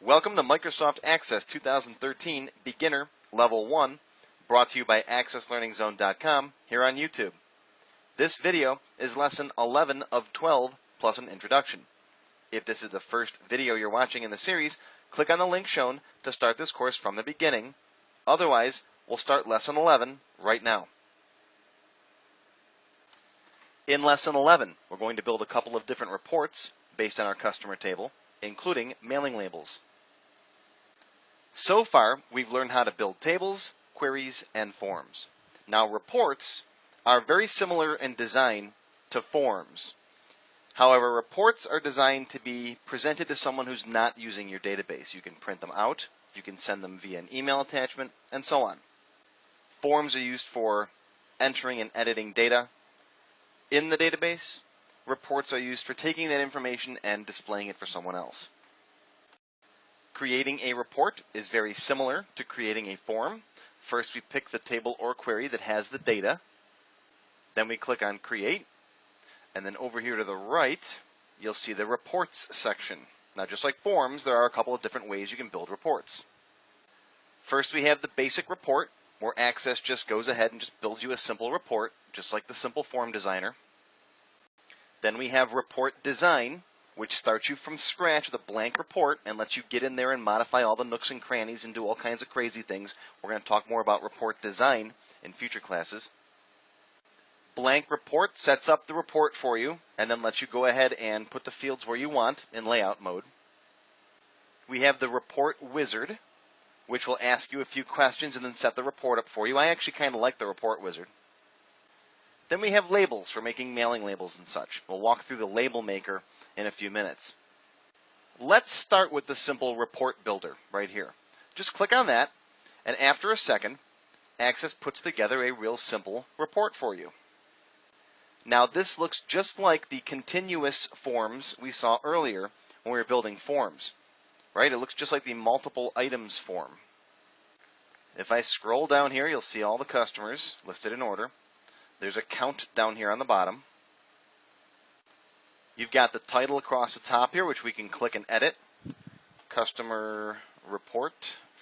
Welcome to Microsoft Access 2013 Beginner Level 1, brought to you by AccessLearningZone.com here on YouTube. This video is Lesson 11 of 12 plus an introduction. If this is the first video you're watching in the series, click on the link shown to start this course from the beginning. Otherwise, we'll start Lesson 11 right now. In Lesson 11, we're going to build a couple of different reports based on our customer table, including mailing labels. So far, we've learned how to build tables, queries, and forms. Now, reports are very similar in design to forms. However, reports are designed to be presented to someone who's not using your database. You can print them out, you can send them via an email attachment, and so on. Forms are used for entering and editing data in the database. Reports are used for taking that information and displaying it for someone else. Creating a report is very similar to creating a form. First, we pick the table or query that has the data. Then we click on Create. And then over here to the right, you'll see the Reports section. Now, just like forms, there are a couple of different ways you can build reports. First, we have the basic report, where Access just goes ahead and just builds you a simple report, just like the simple form designer. Then we have Report Design, which starts you from scratch with a blank report and lets you get in there and modify all the nooks and crannies and do all kinds of crazy things. We're going to talk more about Report Design in future classes. Blank Report sets up the report for you and then lets you go ahead and put the fields where you want in layout mode. We have the Report Wizard, which will ask you a few questions and then set the report up for you. I actually kind of like the Report Wizard. Then we have labels for making mailing labels and such. We'll walk through the label maker in a few minutes. Let's start with the simple report builder right here. Just click on that, and after a second, Access puts together a real simple report for you. Now, this looks just like the continuous forms we saw earlier when we were building forms, right? It looks just like the multiple items form. If I scroll down here, you'll see all the customers listed in order. There's a count down here on the bottom. You've got the title across the top here, which we can click and edit. Customer report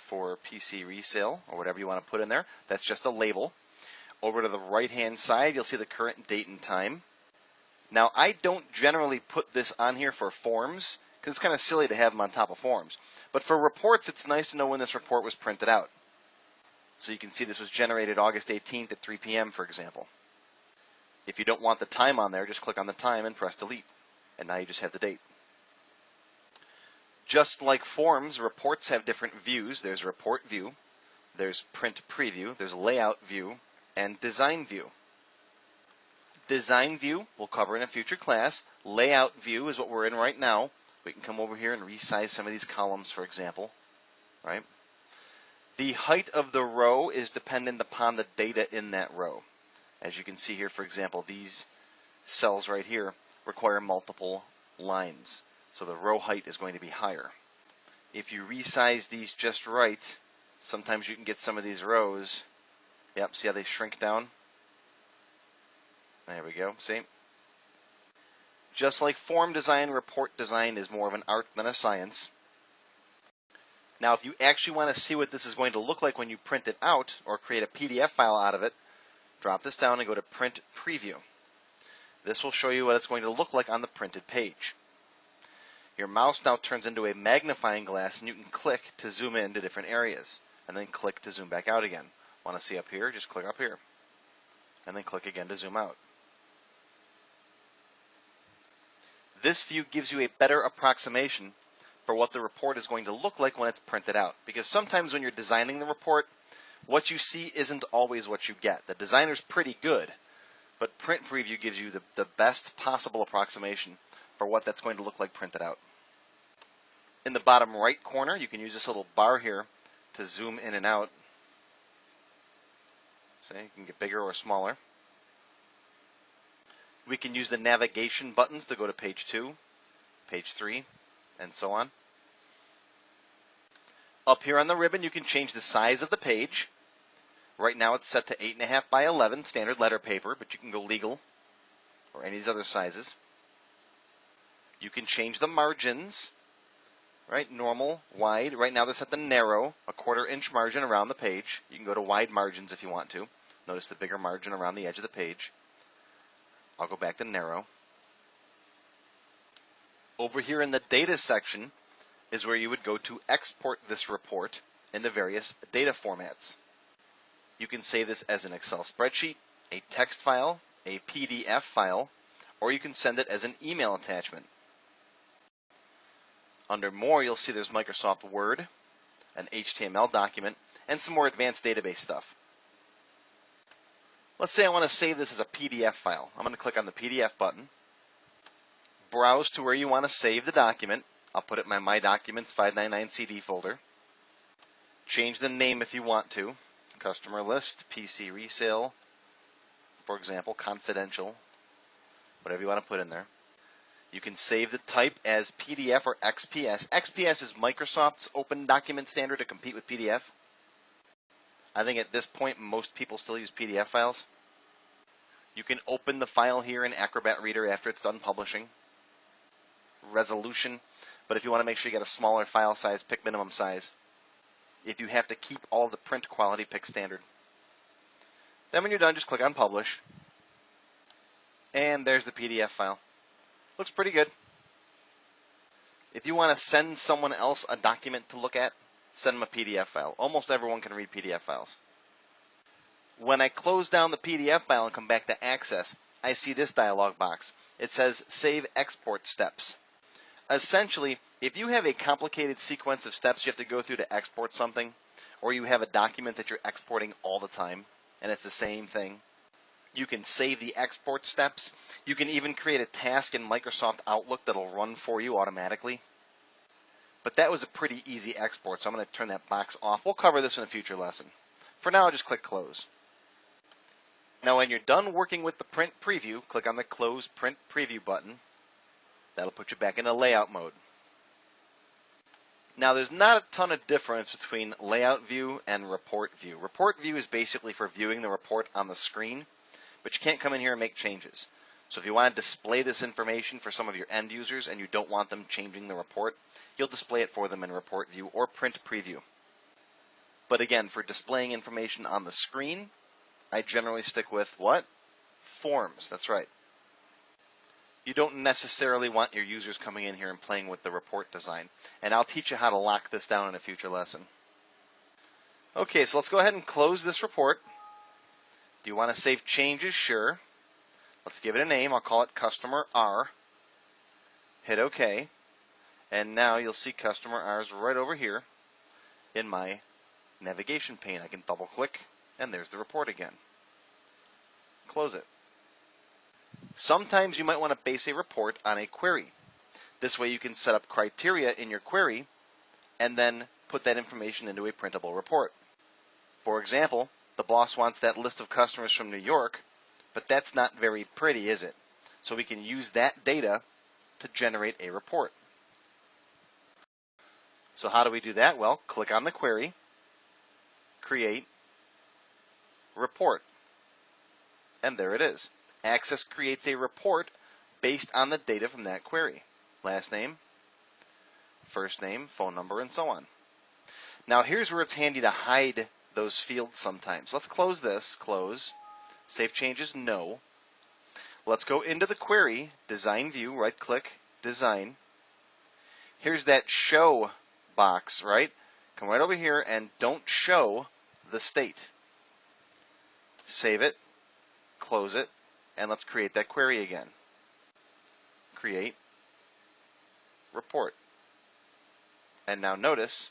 for PC resale, or whatever you want to put in there. That's just a label. Over to the right-hand side, you'll see the current date and time. Now, I don't generally put this on here for forms, because it's kind of silly to have them on top of forms. But for reports, it's nice to know when this report was printed out. So you can see this was generated August 18th at 3 p.m., for example. If you don't want the time on there, just click on the time and press delete. And now you just have the date. Just like forms, reports have different views. There's report view, there's print preview, there's layout view, and design view. Design view we'll cover in a future class. Layout view is what we're in right now. We can come over here and resize some of these columns, for example. Right? The height of the row is dependent upon the data in that row. As you can see here, for example, these cells right here require multiple lines. So the row height is going to be higher. If you resize these just right, sometimes you can get some of these rows. Yep, see how they shrink down? There we go, see? Just like form design, report design is more of an art than a science. Now, if you actually want to see what this is going to look like when you print it out or create a PDF file out of it, drop this down and go to Print Preview. This will show you what it's going to look like on the printed page. Your mouse now turns into a magnifying glass, and you can click to zoom in to different areas, and then click to zoom back out again. Want to see up here? Just click up here, and then click again to zoom out. This view gives you a better approximation for what the report is going to look like when it's printed out, because sometimes when you're designing the report, what you see isn't always what you get. The designer's pretty good, but Print Preview gives you the best possible approximation for what that's going to look like printed out. In the bottom right corner, you can use this little bar here to zoom in and out. So you can get bigger or smaller. We can use the navigation buttons to go to page 2, page 3, and so on. Up here on the ribbon, you can change the size of the page. Right now it's set to 8.5 by 11, standard letter paper, but you can go legal or any of these other sizes. You can change the margins. right? Normal, wide. Right now they're set to narrow, a 1/4 inch margin around the page. You can go to wide margins if you want to. Notice the bigger margin around the edge of the page. I'll go back to narrow. Over here in the data section is where you would go to export this report into various data formats. You can save this as an Excel spreadsheet, a text file, a PDF file, or you can send it as an email attachment. Under More, you'll see there's Microsoft Word, an HTML document, and some more advanced database stuff. Let's say I want to save this as a PDF file. I'm going to click on the PDF button, browse to where you want to save the document. I'll put it in my Documents 599 CD folder. Change the name if you want to. Customer list, PC resale, for example, confidential, whatever you want to put in there. You can save the type as PDF or XPS. XPS is Microsoft's open document standard to compete with PDF. I think at this point most people still use PDF files. You can open the file here in Acrobat Reader after it's done publishing. Resolution, but if you want to make sure you get a smaller file size, pick minimum size. If you have to keep all the print quality, pick standard. Then when you're done, just click on Publish. And there's the PDF file. Looks pretty good. If you want to send someone else a document to look at, send them a PDF file. Almost everyone can read PDF files. When I close down the PDF file and come back to Access, I see this dialog box. It says Save Export Steps. Essentially, if you have a complicated sequence of steps you have to go through to export something, or you have a document that you're exporting all the time, and it's the same thing, you can save the export steps. You can even create a task in Microsoft Outlook that'll run for you automatically. But that was a pretty easy export, so I'm going to turn that box off. We'll cover this in a future lesson. For now, I'll just click Close. Now, when you're done working with the Print Preview, click on the Close Print Preview button. That'll put you back into layout mode. Now, there's not a ton of difference between layout view and report view. Report view is basically for viewing the report on the screen, but you can't come in here and make changes. So if you want to display this information for some of your end users and you don't want them changing the report, you'll display it for them in report view or print preview. But again, for displaying information on the screen, I generally stick with what? Forms, that's right. You don't necessarily want your users coming in here and playing with the report design. And I'll teach you how to lock this down in a future lesson. Okay, so let's go ahead and close this report. Do you want to save changes? Sure. Let's give it a name. I'll call it Customer R. Hit OK. And now you'll see Customer R's right over here in my navigation pane. I can double click, and there's the report again. Close it. Sometimes you might want to base a report on a query. This way you can set up criteria in your query and then put that information into a printable report. For example, the boss wants that list of customers from New York, but that's not very pretty, is it? So we can use that data to generate a report. So how do we do that? Well, click on the query, create, report, and there it is. Access creates a report based on the data from that query. Last name, first name, phone number, and so on. Now here's where it's handy to hide those fields sometimes. Let's close this, close. Save changes, no. Let's go into the query, design view, right click, design. Here's that show box, right? Come right over here and don't show the state. Save it, close it, and let's create that query again. Create, report. And now notice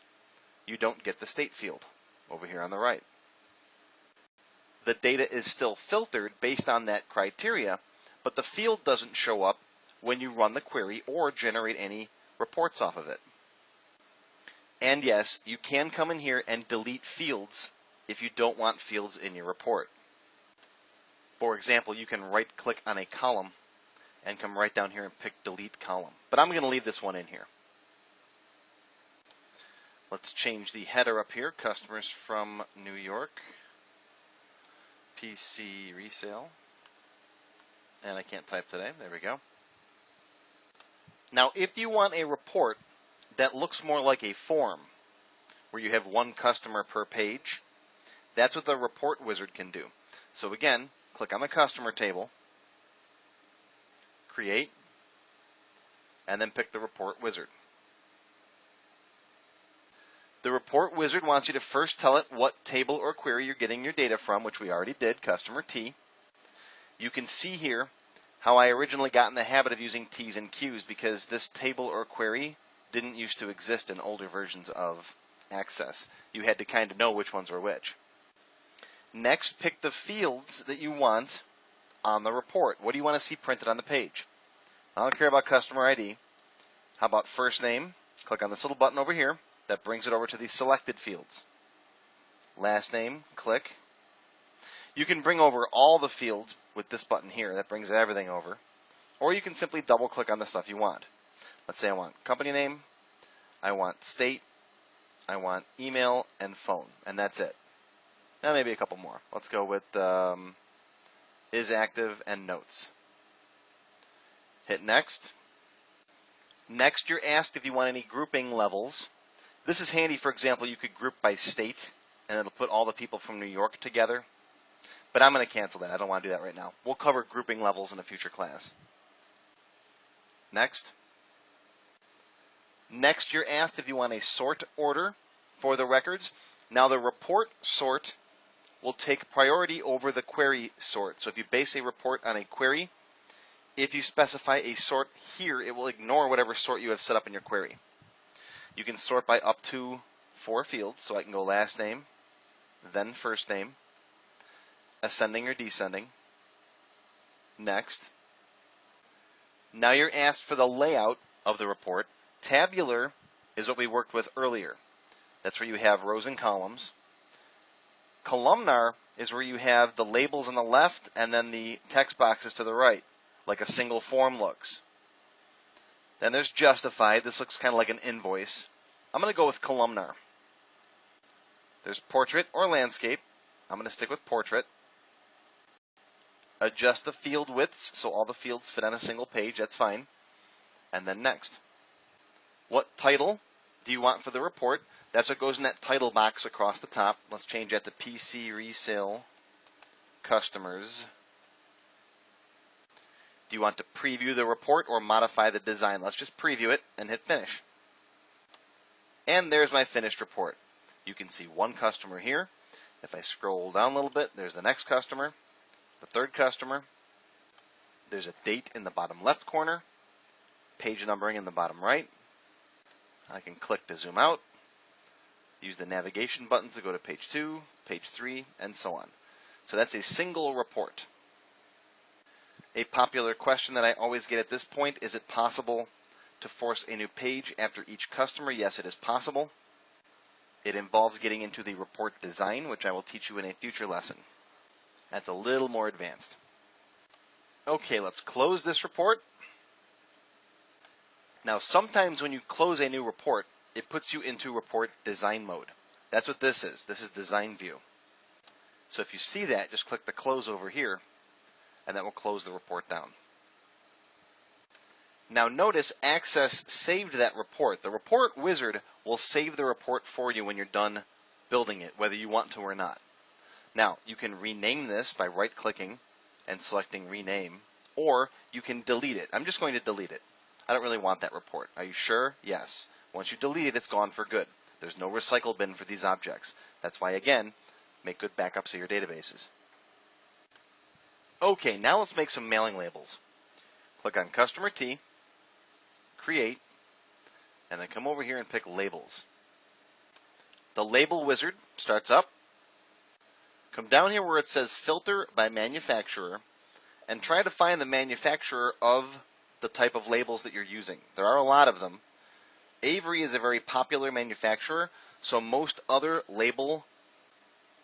you don't get the state field over here on the right. The data is still filtered based on that criteria, but the field doesn't show up when you run the query or generate any reports off of it. And yes, you can come in here and delete fields if you don't want fields in your report. For example, you can right-click on a column and come right down here and pick Delete Column. But I'm going to leave this one in here. Let's change the header up here, Customers from New York, PC Resale. And I can't type today. There we go. Now, if you want a report that looks more like a form where you have one customer per page. That's what the report wizard can do. So again, click on the customer table, create, and then pick the report wizard. The report wizard wants you to first tell it what table or query you're getting your data from, which we already did, customer T. You can see here how I originally got in the habit of using T's and Q's because this table or query didn't used to exist in older versions of Access. You had to kind of know which ones were which. Next, pick the fields that you want on the report. What do you want to see printed on the page? I don't care about customer ID. How about first name? Click on this little button over here. That brings it over to the selected fields. Last name, click. You can bring over all the fields with this button here. That brings everything over. Or you can simply double click on the stuff you want. Let's say I want company name, I want state, I want email and phone, and that's it. Now maybe a couple more. Let's go with is active and notes. Hit next. Next, you're asked if you want any grouping levels. This is handy. For example, you could group by state, and it'll put all the people from New York together. But I'm going to cancel that. I don't want to do that right now. We'll cover grouping levels in a future class. Next. Next, you're asked if you want a sort order for the records. Now, the report sort will take priority over the query sort. So if you base a report on a query, if you specify a sort here, it will ignore whatever sort you have set up in your query. You can sort by up to 4 fields, so I can go last name, then first name, ascending or descending, next. Now you're asked for the layout of the report. Tabular is what we worked with earlier. That's where you have rows and columns. Columnar is where you have the labels on the left and then the text boxes to the right, like a single form looks. Then there's justified. This looks kind of like an invoice. I'm going to go with columnar. There's portrait or landscape. I'm going to stick with portrait. Adjust the field widths so all the fields fit on a single page. That's fine. And then next. What title do you want for the report? That's what goes in that title box across the top. Let's change that to PC Resale Customers. Do you want to preview the report or modify the design? Let's just preview it and hit finish. And there's my finished report. You can see one customer here. If I scroll down a little bit, there's the next customer, the third customer. There's a date in the bottom left corner, page numbering in the bottom right. I can click to zoom out, use the navigation buttons to go to page 2, page 3, and so on. So that's a single report. A popular question that I always get at this point, is it possible to force a new page after each customer? Yes, it is possible. It involves getting into the report design, which I will teach you in a future lesson. That's a little more advanced. Okay, let's close this report. Now, sometimes when you close a new report, it puts you into report design mode. That's what this is. This is design view. So if you see that, just click the close over here, and that will close the report down. Now notice Access saved that report. The report wizard will save the report for you when you're done building it, whether you want to or not. Now, you can rename this by right-clicking and selecting rename, or you can delete it. I'm just going to delete it. I don't really want that report. Are you sure? Yes. Once you delete it, it's gone for good. There's no recycle bin for these objects. That's why, again, make good backups of your databases. Okay, now let's make some mailing labels. Click on Customer T, Create, and then come over here and pick Labels. The Label Wizard starts up. Come down here where it says Filter by Manufacturer, and try to find the manufacturer of the type of labels that you're using. There are a lot of them. Avery is a very popular manufacturer, so most other label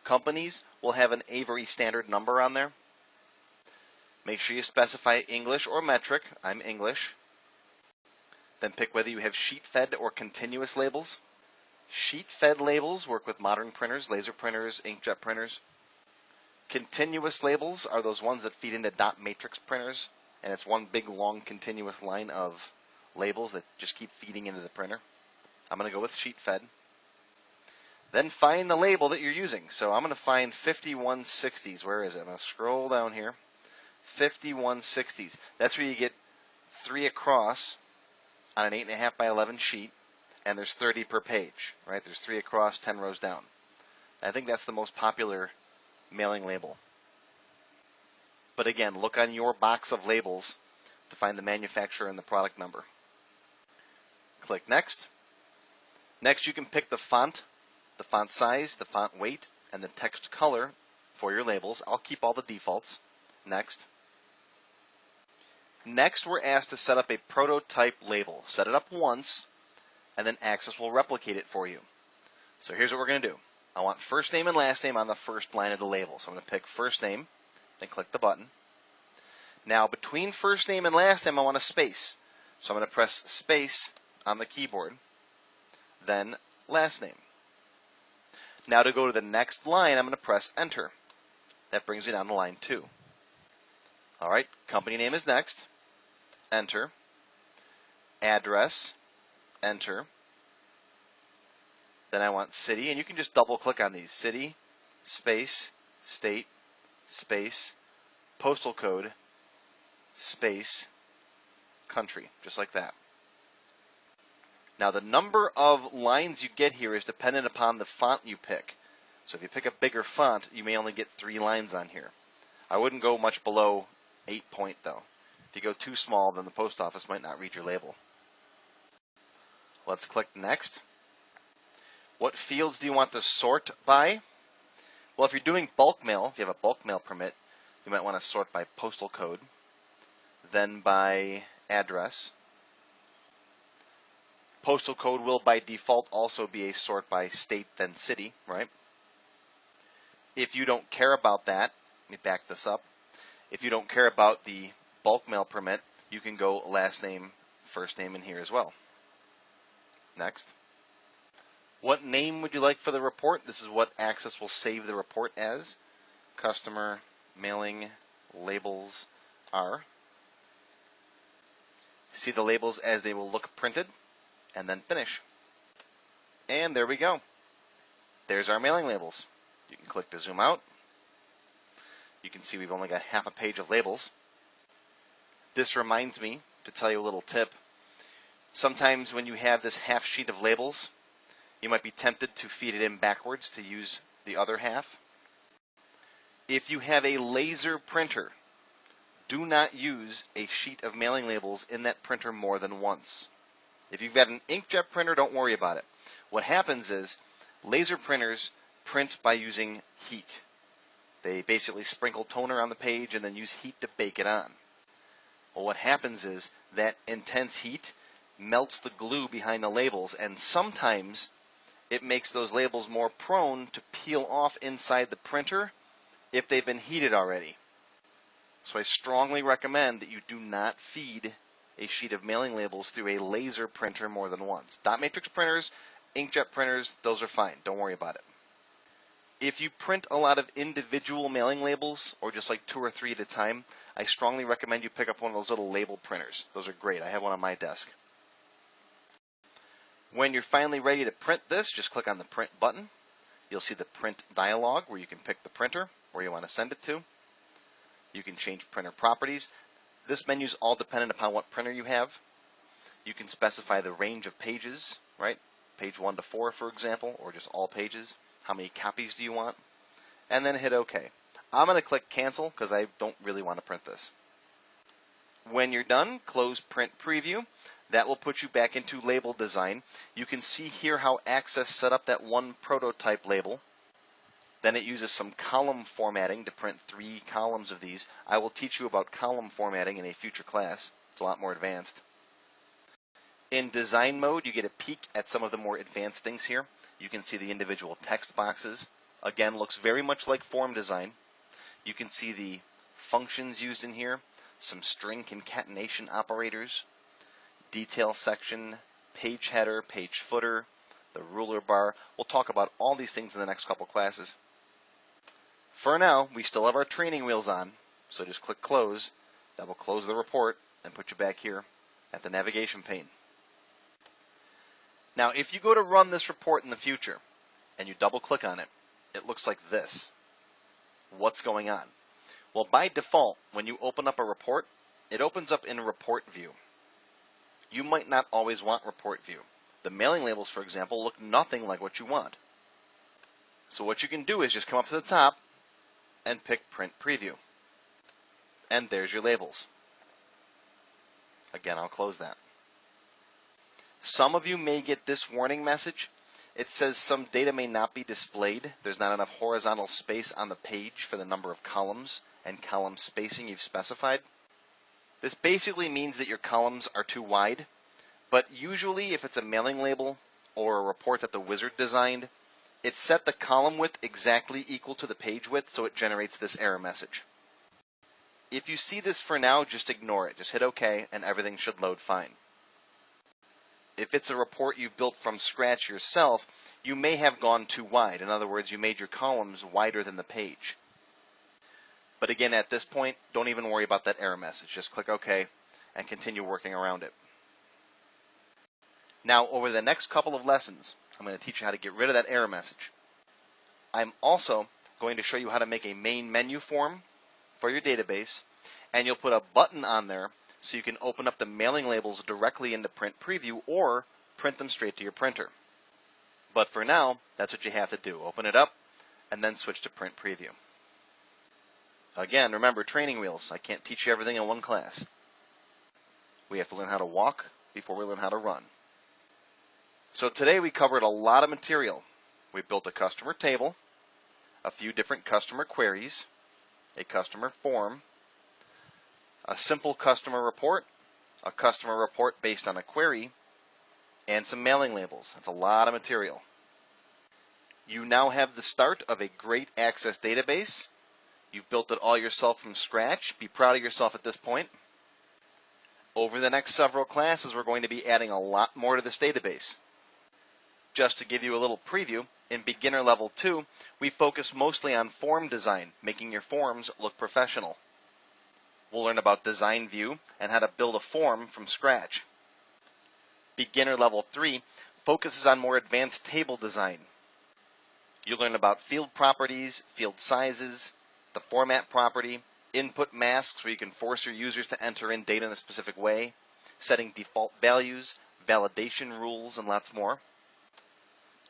companies will have an Avery standard number on there. Make sure you specify English or metric. I'm English. Then pick whether you have sheet-fed or continuous labels. Sheet-fed labels work with modern printers, laser printers, inkjet printers. Continuous labels are those ones that feed into dot matrix printers, and it's one big long continuous line of labels that just keep feeding into the printer. I'm going to go with sheet fed. Then find the label that you're using. So I'm going to find 5160s. Where is it? I'm going to scroll down here. 5160s. That's where you get 3 across on an 8.5 by 11 sheet, and there's 30 per page, right? There's 3 across, 10 rows down. I think that's the most popular mailing label. But again, look on your box of labels to find the manufacturer and the product number. Click Next. Next, you can pick the font size, the font weight, and the text color for your labels. I'll keep all the defaults. Next. Next, we're asked to set up a prototype label. Set it up once, and then Access will replicate it for you. So here's what we're going to do. I want first name and last name on the first line of the label. So I'm going to pick first name, then click the button. Now, between first name and last name, I want a space. So I'm going to press space on the keyboard, then last name. Now to go to the next line, I'm going to press Enter. That brings me down to line 2. All right, company name is next. Enter. Address. Enter. Then I want city, and you can just double click on these. City, space, state, space, postal code, space, country, just like that. Now the number of lines you get here is dependent upon the font you pick. So if you pick a bigger font, you may only get 3 lines on here. I wouldn't go much below 8 point though. If you go too small, then the post office might not read your label. Let's click Next. What fields do you want to sort by? Well, if you're doing bulk mail, if you have a bulk mail permit, you might want to sort by postal code, then by address. Postal code will by default also be a sort by state then city, right? If you don't care about that, let me back this up. If you don't care about the bulk mail permit, you can go last name, first name in here as well. Next. What name would you like for the report? This is what Access will save the report as. Customer mailing labels are. See the labels as they will look printed, and then finish. And there we go. There's our mailing labels. You can click to zoom out. You can see we've only got half a page of labels. This reminds me to tell you a little tip. Sometimes when you have this half sheet of labels, you might be tempted to feed it in backwards to use the other half. If you have a laser printer, do not use a sheet of mailing labels in that printer more than once. If you've got an inkjet printer, don't worry about it. What happens is laser printers print by using heat. They basically sprinkle toner on the page and then use heat to bake it on. Well, what happens is that intense heat melts the glue behind the labels, and sometimes it makes those labels more prone to peel off inside the printer if they've been heated already. So I strongly recommend that you do not feed a sheet of mailing labels through a laser printer more than once. Dot matrix printers, inkjet printers, those are fine. Don't worry about it. If you print a lot of individual mailing labels, or just like 2 or 3 at a time, I strongly recommend you pick up one of those little label printers. Those are great. I have one on my desk. When you're finally ready to print this, just click on the print button. You'll see the print dialog where you can pick the printer, where you want to send it to. You can change printer properties. This menu is all dependent upon what printer you have. You can specify the range of pages, right? Page 1 to 4, for example, or just all pages. How many copies do you want? And then hit OK. I'm going to click Cancel because I don't really want to print this. When you're done, close Print Preview. That will put you back into label design. You can see here how Access set up that one prototype label. Then it uses some column formatting to print 3 columns of these. I will teach you about column formatting in a future class. It's a lot more advanced. In design mode, you get a peek at some of the more advanced things here. You can see the individual text boxes. Again, looks very much like form design. You can see the functions used in here, some string concatenation operators, detail section, page header, page footer, the ruler bar. We'll talk about all these things in the next couple classes. For now, we still have our training wheels on, so just click Close. That will close the report and put you back here at the navigation pane. Now, if you go to run this report in the future and you double click on it, it looks like this. What's going on? Well, by default, when you open up a report, it opens up in report view. You might not always want report view. The mailing labels, for example, look nothing like what you want. So what you can do is just come up to the top and pick print preview. And there's your labels. Again, I'll close that. Some of you may get this warning message. It says some data may not be displayed. There's not enough horizontal space on the page for the number of columns and column spacing you've specified. This basically means that your columns are too wide, but usually if it's a mailing label or a report that the wizard designed, it's set the column width exactly equal to the page width, so it generates this error message. If you see this for now, just ignore it. Just hit OK and everything should load fine. If it's a report you've built from scratch yourself, you may have gone too wide. In other words, you made your columns wider than the page. But again, at this point, don't even worry about that error message. Just click OK and continue working around it. Now, over the next couple of lessons, I'm going to teach you how to get rid of that error message. I'm also going to show you how to make a main menu form for your database, and you'll put a button on there so you can open up the mailing labels directly into Print Preview or print them straight to your printer. But for now, that's what you have to do. Open it up and then switch to Print Preview. Again, remember, training wheels. I can't teach you everything in one class. We have to learn how to walk before we learn how to run. So today we covered a lot of material. We built a customer table, a few different customer queries, a customer form, a simple customer report, a customer report based on a query, and some mailing labels. That's a lot of material. You now have the start of a great Access database. You've built it all yourself from scratch. Be proud of yourself at this point. Over the next several classes, we're going to be adding a lot more to this database. Just to give you a little preview, in Beginner Level 2, we focus mostly on form design, making your forms look professional. We'll learn about Design View and how to build a form from scratch. Beginner Level 3 focuses on more advanced table design. You'll learn about field properties, field sizes, the format property, input masks where you can force your users to enter in data in a specific way, setting default values, validation rules, and lots more.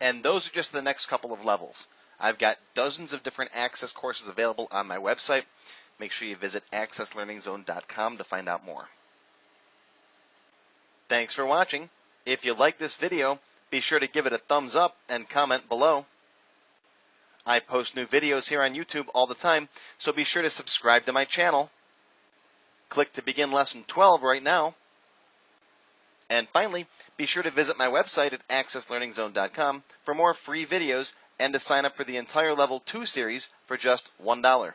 And those are just the next couple of levels. I've got dozens of different Access courses available on my website. Make sure you visit accesslearningzone.com to find out more. Thanks for watching. If you like this video, be sure to give it a thumbs up and comment below. I post new videos here on YouTube all the time, so be sure to subscribe to my channel. Click to begin Lesson 12 right now. And finally, be sure to visit my website at accesslearningzone.com for more free videos and to sign up for the entire Level 2 series for just $1.